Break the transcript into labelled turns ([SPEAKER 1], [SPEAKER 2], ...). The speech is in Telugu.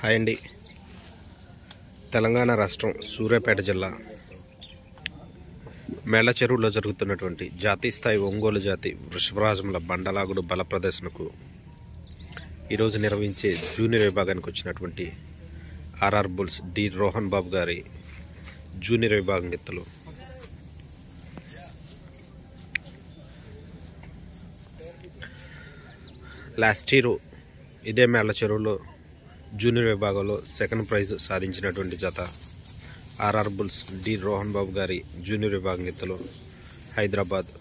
[SPEAKER 1] హాయ్ అండి. తెలంగాణ రాష్ట్రం సూర్యాపేట జిల్లా మేళ్ల చెరువులో జరుగుతున్నటువంటి జాతీయ స్థాయి ఒంగోలు జాతి వృషభరాజముల బండలాగుడు బల ప్రదర్శనకు ఈరోజు నిర్వహించే జూనియర్ విభాగానికి వచ్చినటువంటి ఆర్ఆర్ బుల్స్ డి రోహన్ బాబు గారి జూనియర్ విభాగం ఎత్తులు. లాస్ట్ ఇయర్ ఇదే మేళ్ల చెరువులో జూనియర్ విభాగంలో సెకండ్ ప్రైజ్ సాధించినటువంటి జత ఆర్ఆర్ బుల్స్ డి రోహన్ బాబు గారి జూనియర్ విభాగం ఎత్తులు హైదరాబాద్.